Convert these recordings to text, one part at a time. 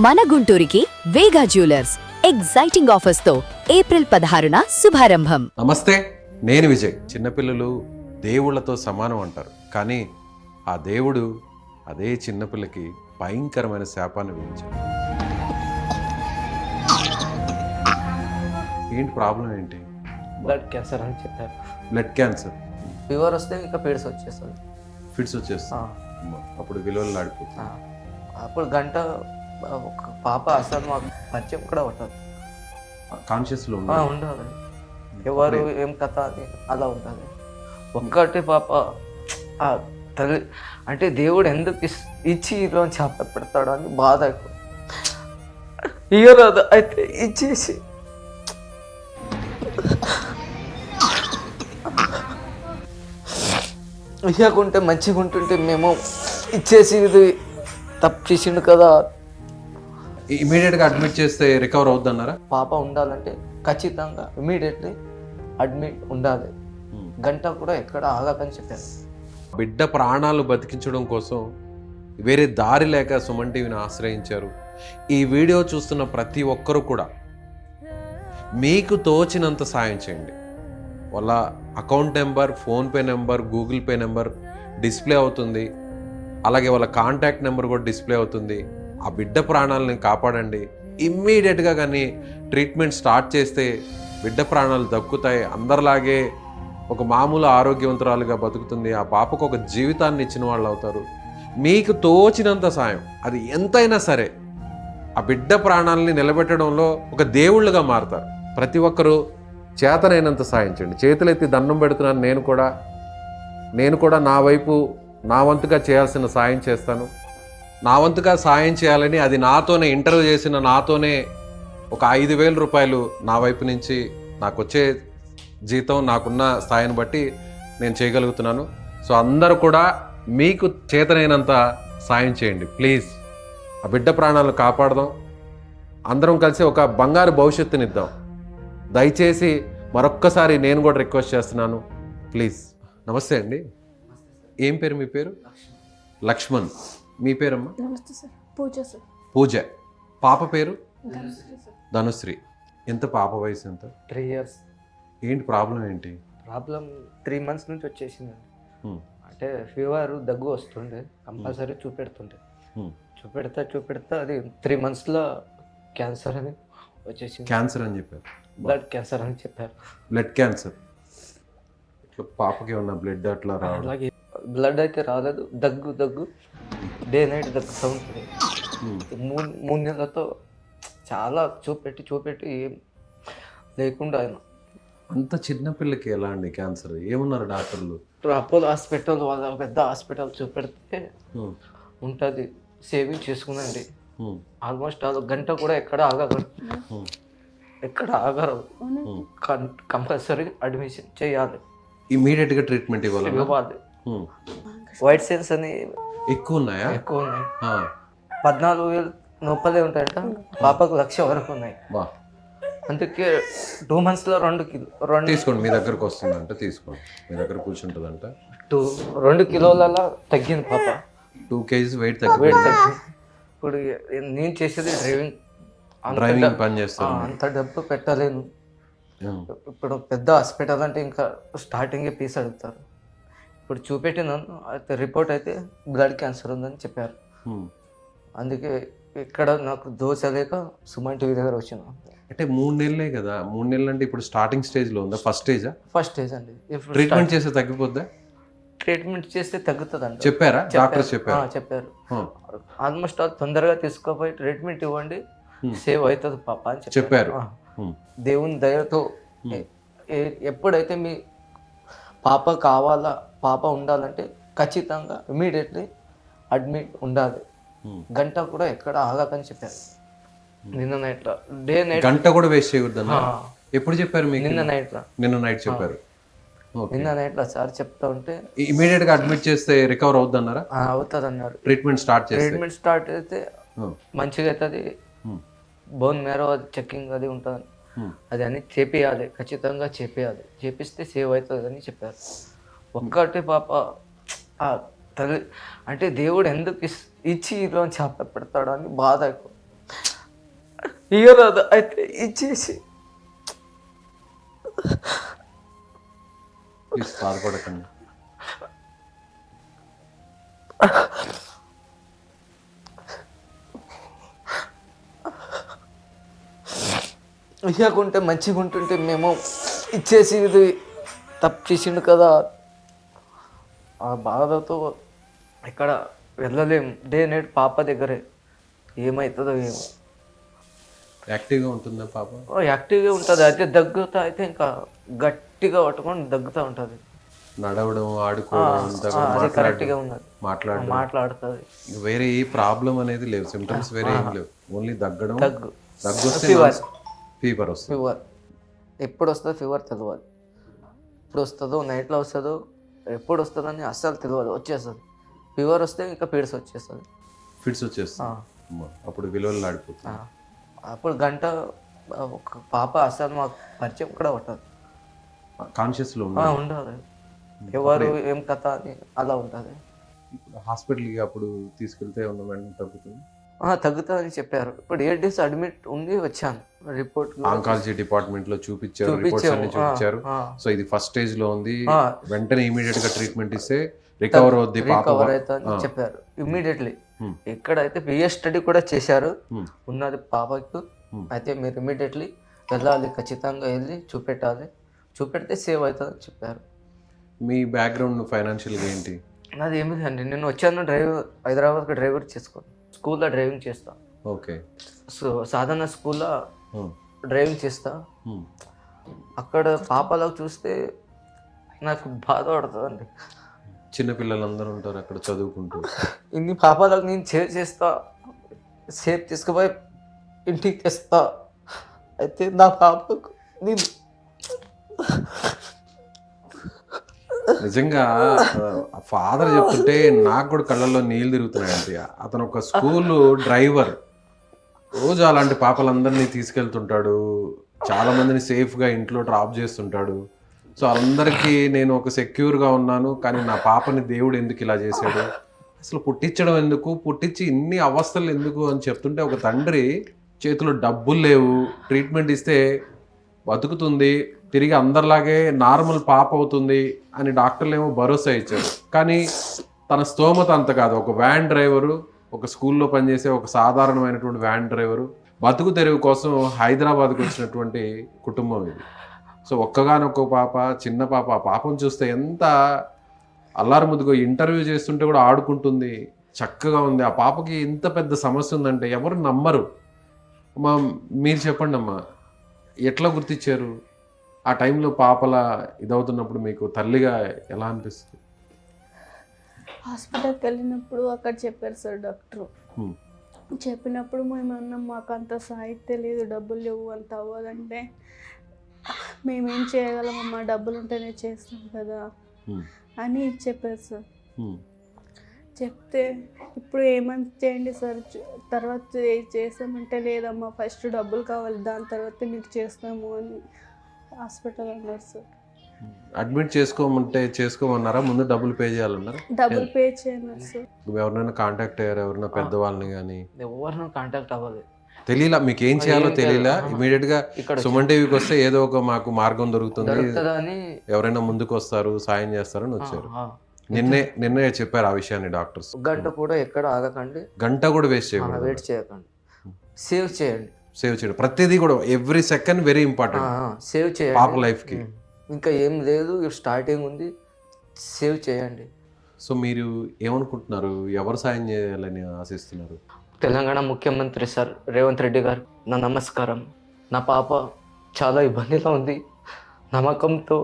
మన గుంటూరుకి వేగా jewellers exciting offers తో April 16న శుభారంభం. నమస్తే, నేను విజయ్. చిన్నపిల్లలు దేవుళ్లతో సమానం అంటారు, కానీ ఆ దేవుడు అదే చిన్నపిల్లకి భయంకరమైన శాపాన్ని విధించాడు. ఏంటి ప్రాబ్లం ఏంటి? బ్లడ్ క్యాన్సర్ అని చెప్పారు. Blood cancer. ఫీవర్ వస్తే ఇంకా పీడ్స్ వచ్చేస్తుంది. ఫిట్స్ వచ్చేస్తా, అప్పుడు విలువలు ఆడిపోతుంది. అప్పుడు గంట ఒక పాప అసలు మాకు పరిచయం కూడా ఉంటుంది. కాన్షియస్లో ఉండదు, ఎవరు ఏం కథ అని అలా ఉంటుంది. ఒక్కటి పాప ఆ తల్లి అంటే దేవుడు ఎందుకు ఇచ్చి ఇలా చేప పెడతాడు అని బాధ ఎక్కువ. ఇయ్యరాదు అయితే ఇచ్చేసి ఇయ్యకుంటే మంచిగా ఉంటుంటే మేము ఇచ్చేసి ఇది తప్పు చేసిండు కదా. ఇమీడియట్గా అడ్మిట్ చేస్తే రికవర్ అవుద్దన్నారా? పాప ఉండాలంటే ఖచ్చితంగా ఇమీడియట్లీ అడ్మిట్ ఉండాలి, గంట కూడా ఎక్కడ ఆగకని చెప్పారు. బిడ్డ ప్రాణాలు బతికించడం కోసం వేరే దారి లేక సుమన్ టీవీని ఆశ్రయించారు. ఈ వీడియో చూస్తున్న ప్రతి ఒక్కరూ కూడా మీకు తోచినంత సాయం చేయండి. వాళ్ళ account number, PhonePe number, Google pay number display అవుతుంది. అలాగే వాళ్ళ కాంటాక్ట్ నెంబర్ కూడా డిస్ప్లే అవుతుంది. ఆ బిడ్డ ప్రాణాలను కాపాడండి. ఇమ్మీడియట్గా కానీ ట్రీట్మెంట్ స్టార్ట్ చేస్తే బిడ్డ ప్రాణాలు దక్కుతాయి. అందరిలాగే ఒక మామూలు ఆరోగ్యవంతురాలుగా బతుకుతుంది. ఆ పాపకు ఒక జీవితాన్ని ఇచ్చిన వాళ్ళు అవుతారు. మీకు తోచినంత సాయం, అది ఎంతైనా సరే, ఆ బిడ్డ ప్రాణాలని నిలబెట్టడంలో ఒక దేవుళ్ళుగా మారుతారు. ప్రతి ఒక్కరూ చేతనైనంత సాయం చేయండి. చేతులెత్తి దండం పెడుతున్నాను. నేను కూడా నా వైపు నా వంతుగా చేయాల్సిన సాయం చేస్తాను. నా వంతుగా సాయం చేయాలని అది నాతోనే ఇంటర్వ్యూ చేసిన నాతోనే ఒక 5,000 రూపాయలు నా వైపు నుంచి నాకు వచ్చే జీతం, నాకున్న స్థాయిని బట్టి నేను చేయగలుగుతున్నాను. సో అందరూ కూడా మీకు చేతనైనంత సాయం చేయండి ప్లీజ్. ఆ బిడ్డ ప్రాణాలను కాపాడదాం. అందరం కలిసి ఒక బంగారు భవిష్యత్తునిద్దాం. దయచేసి మరొక్కసారి నేను కూడా రిక్వెస్ట్ చేస్తున్నాను, ప్లీజ్. నమస్తే అండి. ఏం పేరు మీ పేరు? లక్ష్మణ్. మీ పేరమ్మా? నమస్తే సార్. పూజ సార్. పూజ. పాప పేరు? ధనుశ్రీ. ఎంత పాప వయసు ఎంత? 3 years. ఏంటి ప్రాబ్లం ఏంటి? ప్రాబ్లం 3 months నుంచి వచ్చేసిందండి. అంటే ఫీవర్, దగ్గు వస్తుండే, కంపల్సరీ చూపెడుతుండే. చూపెడతా అది 3 monthsలో క్యాన్సర్ అని వచ్చేసింది. క్యాన్సర్ అని చెప్పారు? బ్లడ్ క్యాన్సర్ అని చెప్పారు. Blood cancer. ఇట్లా పాపకి ఏమన్నా బ్లడ్ అట్లా రావడం? అలాగే బ్లడ్ అయితే రాలేదు, దగ్గు డే నైట్ దగ్గుతూ ఉంటుంది. 3 నెలలతో చాలా చూపెట్టి ఏం లేకుండా ఆయన. అంత చిన్న పిల్లకి ఎలా అండి క్యాన్సర్? ఏమన్నారు డాక్టర్లు? అపోలో హాస్పిటల్, వాళ్ళ పెద్ద హాస్పిటల్ చూపెడితే ఉంటుంది, సేవింగ్ చేసుకుందండి. ఆల్మోస్ట్ అది గంట కూడా ఎక్కడ ఆగరు. కంపల్సరీ అడ్మిషన్ చేయాలి, ఇమీడియట్గా ట్రీట్మెంట్ ఇవ్వాలి. వైట్ సెల్స్ అని ఎక్కువ ఉన్నాయా? ఎక్కువ ఉన్నాయి. 14,000 నొప్పలే ఉంటాయంట. పాపకు 1,00,000 వరకు ఉన్నాయి. అందుకే 2 monthsలో 2 తీసుకోండి. మీ దగ్గరకు వస్తుందంట, తీసుకోండి. మీ దగ్గర కూర్చుంటుందంట. 2 కిలోల తగ్గింది పాప. 2 kgs వెయిట్ తగ్గింది. తగ్గింది. ఇప్పుడు నేను చేసేది డ్రైవింగ్ పని చేస్తాను. అంత డబ్బు పెట్టలేను. ఇప్పుడు పెద్ద హాస్పిటల్ అంటే ఇంకా స్టార్టింగే ఫీజు అడుగుతారు. ఇప్పుడు చూపెట్టినాను, అయితే రిపోర్ట్ అయితే బ్లడ్ క్యాన్సర్ ఉందని చెప్పారు. అందుకే ఇక్కడ నాకు దోచలేక సుమన్ టీవీ దగ్గర వచ్చినా. అంటే 3 నెలలే కదా? 3 నెలలు అంటే ఇప్పుడు స్టార్టింగ్ స్టేజ్లో ఉందా? ఫస్ట్ స్టేజ్ అండి. ట్రీట్మెంట్ చేస్తే తగ్గిపోద్దా? ట్రీట్మెంట్ చేస్తే తగ్గుతుంది చెప్పారా డాక్టర్? చెప్పారు. ఆల్మోస్ట్ తొందరగా తీసుకోపోయి ట్రీట్మెంట్ ఇవ్వండి, సేవ్ అవుతుంది పాప అని చెప్పారు. దేవుని దయతో ఎప్పుడైతే మీ పాప కావాలా, పాప ఉండాలంటే ఖచ్చితంగా ఇమీడియట్లీ అడ్మిట్ ఉండాలి, గంట కూడా ఎక్కడ ఆగకని చెప్పారు. నిన్న నైట్ కూడా వేస్ట్ చేయకూడదు. ఎప్పుడు చెప్పారు మీకు? నిన్న నైట్ చెప్పారు. నిన్న నైట్లో సార్ చెప్తా ఉంటే ఇమీడియట్గా అడ్మిట్ చేస్తే రికవర్ అవుద్దన్నారా? అవుతుంది అన్నారు. ట్రీట్మెంట్ స్టార్ట్ అయితే మంచిగా అవుతుంది. బోన్ మ్యారో చెకింగ్ అది ఉంటుంది, అది అన్ని చేపియాలి, ఖచ్చితంగా చేపిస్తే సేవ్ అవుతుంది అని చెప్పారు. ఒక్కటి పాప తల్లి అంటే దేవుడు ఎందుకు ఇచ్చి ఇలా చేప పెడతాడు అని బాధ ఎక్కువ. ఇయ్యరాదు అయితే ఇచ్చేసి ప్లీజ్ బాధపడకండి. ఇయ్యకుంటే మంచిగా ఉంటుంటే మేము ఇచ్చేసి ఇది తప్పు చేసిండు కదా ఆ బాధతో ఇక్కడ వెళ్ళలేం. డే నైట్ పాప దగ్గరే ఏమవుతుందో ఏమో. యాక్టివ్గా ఉంటుందా పాప? యాక్టివ్గా ఉంటుంది. అయితే దగ్గుతా అయితే ఇంకా గట్టిగా పట్టుకొని దగ్గుతూ ఉంటుంది. నడవడం, ఆడుకోవడం, అది కరెక్ట్గా ఉన్నది. మాట్లాడుతుంది. వేరే ఏ ప్రాబ్లం అనేది లేవు, సిమ్టమ్స్ వేరే ఏం లేవు, ఓన్లీ దగ్గడం. దగ్గు వస్తే ఫీవర్ వస్తుంది. ఫీవర్ ఎప్పుడు వస్తుందో ఫీవర్ తెలియదు. ఎప్పుడు వస్తుందో, నైట్లో వస్తుందో, ఎప్పుడు వస్తుందో అని అస్సలు తెలియదు. వచ్చేస్తుంది ఫీవర్ వస్తే ఇంకా ఫిట్స్ వచ్చేస్తుంది. ఫిట్స్ వచ్చేస్తుంది. అప్పుడు విలువలు ఆడిపోతుంది. అప్పుడు గంట ఒక పాప అసలు మాకు పరిచయం కూడా ఉంటుంది. కాన్షియస్లో ఉండదు. ఎవరు ఏం కథ అని అలా ఉంటుంది. హాస్పిటల్కి అప్పుడు తీసుకెళ్తే ఉన్న వెంటనే తగ్గుతుంది. తగ్గుతుందని చెప్పారు. ఇప్పుడు 8 days అడ్మిట్ ఉండి వచ్చాను. రిపోర్ట్ ఆంకాలజీ డిపార్ట్మెంట్ లో చూపించారు, రిపోర్ట్స్ అన్ని చూపించారు. సో ఇది ఫస్ట్ స్టేజ్ లో ఉంది, వెంటనే ఇమీడియట్ గా ట్రీట్మెంట్ ఇస్తే రికవర్ అవుద్ది, రికవర్ అవుతుంది చెప్పారు ఇమ్మీడియట్లీ. ఎక్కడైతే పిఎస్ స్టడీ కూడా చేశారు ఉన్నది పాపకు. అయితే మీరు ఇమ్మీడియట్లీ వెళ్ళాలి, ఖచ్చితంగా వెళ్ళి చూపెట్టాలి, చూపెడితే సేవ్ అవుతుంది అని చెప్పారు. మీ బ్యాక్గ్రౌండ్ ఫైనాన్షియల్గా ఏంటి? నాది ఏమి లేదండి. నేను వచ్చాను హైదరాబాద్కి డ్రైవర్ చేసుకోను. స్కూల్లో డ్రైవింగ్ చేస్తా. ఓకే. సో సాధారణ స్కూల్లో డ్రైవింగ్ చేస్తా. అక్కడ పాపలకు చూస్తే నాకు బాధ పడుతుందండి. చిన్నపిల్లలందరూ ఉంటారు అక్కడ చదువుకుంటూ. ఇన్ని పాపాలకు నేను సేవ్ చేస్తా, సేవ్ తీసుకుపోయి ఇంటికి తెస్తా. అయితే నా పాపకు నేను నిజంగా ఫాదర్ చెప్తుంటే నాకు కూడా కళ్ళల్లో నీళ్ళు తిరుగుతున్నాయండి. అతను ఒక స్కూల్ డ్రైవర్, రోజు అలాంటి పాపలందరినీ తీసుకెళ్తుంటాడు, చాలా మందిని సేఫ్గా ఇంట్లో డ్రాప్ చేస్తుంటాడు. సో అందరికీ నేను ఒక సెక్యూర్గా ఉన్నాను, కానీ నా పాపని దేవుడు ఎందుకు ఇలా చేశాడు, అసలు పుట్టించడం ఎందుకు, పుట్టించి ఇన్ని అవస్థలు ఎందుకు అని చెప్తుంటే, ఒక తండ్రి చేతిలో డబ్బులు లేవు, ట్రీట్మెంట్ ఇస్తే బతుకుతుంది, తిరిగి అందరిలాగే నార్మల్ పాప అవుతుంది అని డాక్టర్లు ఏమో భరోసా ఇచ్చారు. కానీ తన స్తోమత అంత కాదు. ఒక వ్యాన్ డ్రైవరు, ఒక స్కూల్లో పనిచేసే ఒక సాధారణమైనటువంటి వ్యాన్ డ్రైవరు, బతుకు తెరువు కోసం హైదరాబాద్కు వచ్చినటువంటి కుటుంబం ఇది. సో ఒక్కగానొక్క పాప, చిన్న పాప. ఆ పాపను చూస్తే ఎంత అల్లారు ముద్దుగా, ఇంటర్వ్యూ చేస్తుంటే కూడా ఆడుకుంటుంది, చక్కగా ఉంది. ఆ పాపకి ఇంత పెద్ద సమస్య ఉందంటే ఎవరు నమ్మరు. అమ్మా మీరు చెప్పండి అమ్మా, ఎట్లా గుర్తించారు? ఆ టైంలో పాపల ఇదవుతున్నప్పుడు మీకు తల్లిగా ఎలా అనిపిస్తుంది? హాస్పిటల్కి వెళ్ళినప్పుడు అక్కడ చెప్పారు సార్ డాక్టర్. చెప్పినప్పుడు మేము అన్నాం మాకు అంత సాహిత్యం లేదు, డబ్బులు లేవు, అంత అవ్వదంటే మేమేం చేయగలమమ్మా, డబ్బులు ఉంటేనే చేస్తాం కదా అని చెప్పారు సార్. చెప్తే ఇప్పుడు ఏమని చేయండి సార్, తర్వాత చేస్తామంటే లేదమ్మా ఫస్ట్ డబ్బులు కావాలి, దాని తర్వాత మీకు చేస్తాము అని హాస్పిటల్ అన్నారు సార్. అడ్మిట్ చేసుకోమన్నారా? ముందు డబ్బులు పే చేయాలన్నారా? డబ్బులు పే చేయన్నారు సార్. ఎవరినైనా కాంటాక్ట్ అయ్యారు? ఎవరైనా పెద్దవాళ్ళని కానీ? ఎవరినైనా కాంటాక్ట్ అవ్వాలి. తెలియలా, మీకు ఏం చేయాలో తెలియలా. ఇమీడియట్ గా సుమన్ టీవీకి వస్తే ఏదో ఒక మాకు మార్గం దొరుకుతుంది, ఎవరైనా ముందుకు వస్తారు, సాయం చేస్తారని వచ్చారు. నిన్నే చెప్పారు ఆ విషయాన్ని డాక్టర్స్. గంట కూడా ఎక్కడ ఆగకండి, గంట కూడా వేస్ట్ చేయకండి, సేవ్ చేయండి. సేవ్ చేయడం ప్రతిదీ కూడా, every second very important. Save చేయండి పాప లైఫ్ కి. ఇంకా ఏం లేదు, స్టార్టింగ్ ఉంది, సేవ్ చేయండి. సో మీరు ఏమనుకుంటున్నారు, ఎవరు సాయం చేయాలని ఆశిస్తున్నారు? తెలంగాణ ముఖ్యమంత్రి సార్ రేవంత్ రెడ్డి గారు నా నమస్కారం. నా పాప చాలా ఇబ్బందిలో ఉంది, నమ్మకంతో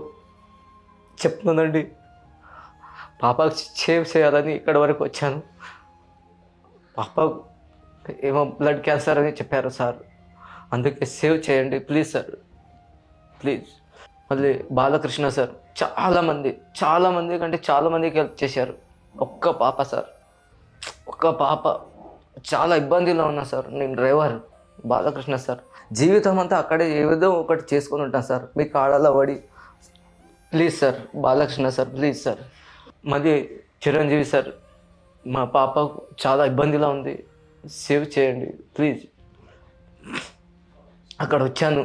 చెప్తున్నానండి. పాపకు సేవ్ చేయాలని ఇక్కడి వరకు వచ్చాను. పాప ఏమో బ్లడ్ క్యాన్సర్ అని చెప్పారు సార్, అందుకే సేవ్ చేయండి ప్లీజ్ సార్, ప్లీజ్. మళ్ళీ బాలకృష్ణ సార్ చాలా మంది కంటే చాలా మందికి హెల్ప్ చేశారు. ఒక్క పాప సార్, ఒక్క పాప. చాలా ఇబ్బందిలో ఉన్నా సార్. నేను డ్రైవర్, బాలకృష్ణ సార్. జీవితం అంతా అక్కడే ఏదో ఒకటి చేసుకొని ఉంటాను సార్, మీ కాళ్ళలో పడి. Please sir Balakrishna sir, please sir. మళ్ళీ చిరంజీవి సార్, మా పాప చాలా ఇబ్బందిలో ఉంది, సేవ్ చేయండి ప్లీజ్. అక్కడ వచ్చాను.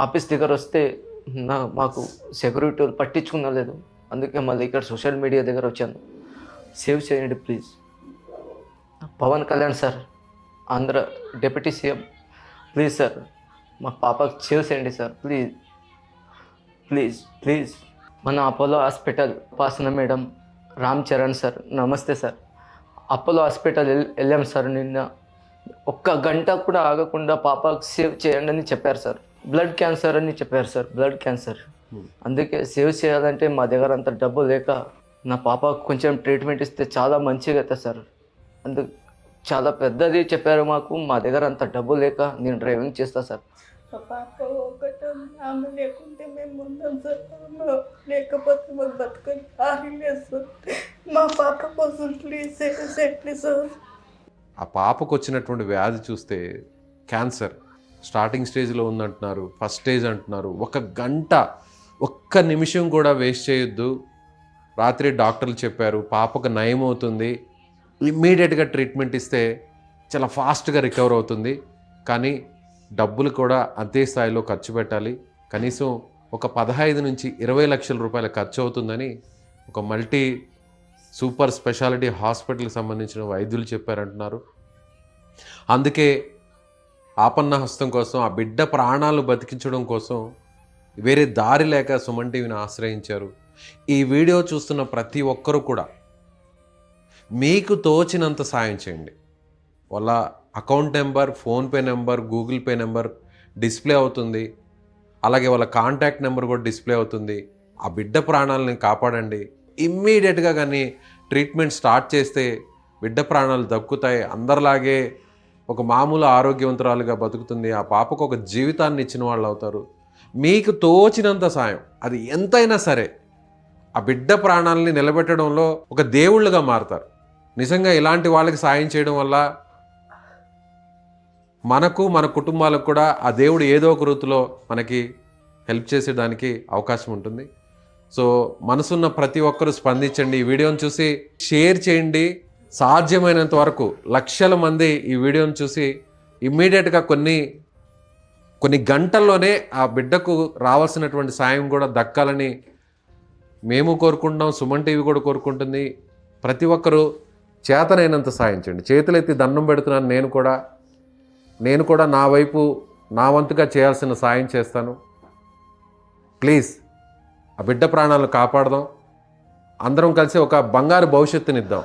ఆఫీస్ దగ్గర వస్తే మాకు సెక్యూరిటీ వాళ్ళు పట్టించుకున్నా లేదు. అందుకే మళ్ళీ ఇక్కడ సోషల్ మీడియా దగ్గర వచ్చాను. సేవ్ చేయండి please. Pawan Kalyan sir, Andhra deputy CM, please sir మా పాపకు సేవ్ చేయండి సార్, ప్లీజ్ ప్లీజ్ ప్లీజ్. మన Apollo hospital Upasana madam, Ram Charan sir, నమస్తే సార్. అపోలో హాస్పిటల్ వెళ్ళాం సార్. నిన్న 1 గంట కూడా ఆగకుండా పాపకు సేవ్ చేయండి అని చెప్పారు సార్. బ్లడ్ క్యాన్సర్ అని చెప్పారు సార్, బ్లడ్ క్యాన్సర్. అందుకే సేవ్ చేయాలంటే మా దగ్గర అంత డబ్బు లేక నా పాపకు కొంచెం ట్రీట్మెంట్ ఇస్తే చాలా మంచిగా అవుతుంది సార్. అందుకు చాలా పెద్దది చెప్పారు మాకు. మా దగ్గర అంత డబ్బు లేక నేను డ్రైవింగ్ చేస్తా సార్. మా పాప ఒకటి ఆమె లేకుంటే మేము ఉందాం సార్, లేకపోతే మాకు బతుకొని దారి లేదు సార్. మా పాప కోసం ప్లీజ్ సేవ్ సార్. ఆ పాపకు వచ్చినటువంటి వ్యాధి చూస్తే క్యాన్సర్ స్టార్టింగ్ స్టేజ్లో ఉందంటున్నారు, ఫస్ట్ స్టేజ్ అంటున్నారు. 1 గంట 1 నిమిషం కూడా వేస్ట్ చేయొద్దు. రాత్రి డాక్టర్లు చెప్పారు పాపకు నయం అవుతుంది, ఇమ్మీడియట్గా ట్రీట్మెంట్ ఇస్తే చాలా ఫాస్ట్గా రికవర్ అవుతుంది. కానీ డబ్బులు కూడా అంతే స్థాయిలో ఖర్చు పెట్టాలి. కనీసం ఒక 15 నుంచి 20 లక్షల రూపాయల ఖర్చు అవుతుందని ఒక మల్టీ సూపర్ స్పెషాలిటీ హాస్పిటల్కి సంబంధించిన వైద్యులు చెప్పారంటున్నారు. అందుకే ఆపన్న హస్తం కోసం, ఆ బిడ్డ ప్రాణాలు బతికించడం కోసం వేరే దారి లేక సుమన్ టీవీని ఆశ్రయించారు. ఈ వీడియో చూస్తున్న ప్రతి ఒక్కరూ కూడా మీకు తోచినంత సాయం చేయండి. వాళ్ళ account number, PhonePe number, Google pay number display అవుతుంది. అలాగే వాళ్ళ కాంటాక్ట్ నెంబర్ కూడా డిస్ప్లే అవుతుంది. ఆ బిడ్డ ప్రాణాలని కాపాడండి. ఇమ్మీడియట్గా కానీ ట్రీట్మెంట్ స్టార్ట్ చేస్తే బిడ్డ ప్రాణాలు దక్కుతాయి. అందరిలాగే ఒక మామూలు ఆరోగ్యవంతురాలుగా బతుకుతుంది. ఆ పాపకు ఒక జీవితాన్ని ఇచ్చిన వాళ్ళు అవుతారు. మీకు తోచినంత సాయం, అది ఎంతైనా సరే, ఆ బిడ్డ ప్రాణాలని నిలబెట్టడంలో ఒక దేవుళ్ళుగా మారుతారు. నిజంగా ఇలాంటి వాళ్ళకి సాయం చేయడం వల్ల మనకు, మన కుటుంబాలకు కూడా ఆ దేవుడు ఏదో ఒక రీతిలో మనకి హెల్ప్ చేసేదానికి అవకాశం ఉంటుంది. సో మనసున్న ప్రతి ఒక్కరూ స్పందించండి. ఈ వీడియోని చూసి షేర్ చేయండి. సాధ్యమైనంత వరకు లక్షల మంది ఈ వీడియోని చూసి ఇమ్మీడియట్గా కొన్ని గంటల్లోనే ఆ బిడ్డకు రావాల్సినటువంటి సాయం కూడా దక్కాలని మేము కోరుకుంటున్నాం. సుమన్ టీవీ కూడా కోరుకుంటుంది. ప్రతి ఒక్కరూ చేతనైనంత సాయం చేయండి. చేతులెత్తి దండం పెడుతున్నాను. నేను కూడా నా వైపు నా వంతుగా చేయాల్సిన సాయం చేస్తాను. ప్లీజ్ ఆ బిడ్డ ప్రాణాలను కాపాడదాం. అందరం కలిసి ఒక బంగారు భవిష్యత్తునిద్దాం.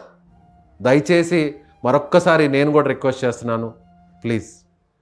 దయచేసి మరొక్కసారి నేను కూడా రిక్వెస్ట్ చేస్తున్నాను, ప్లీజ్.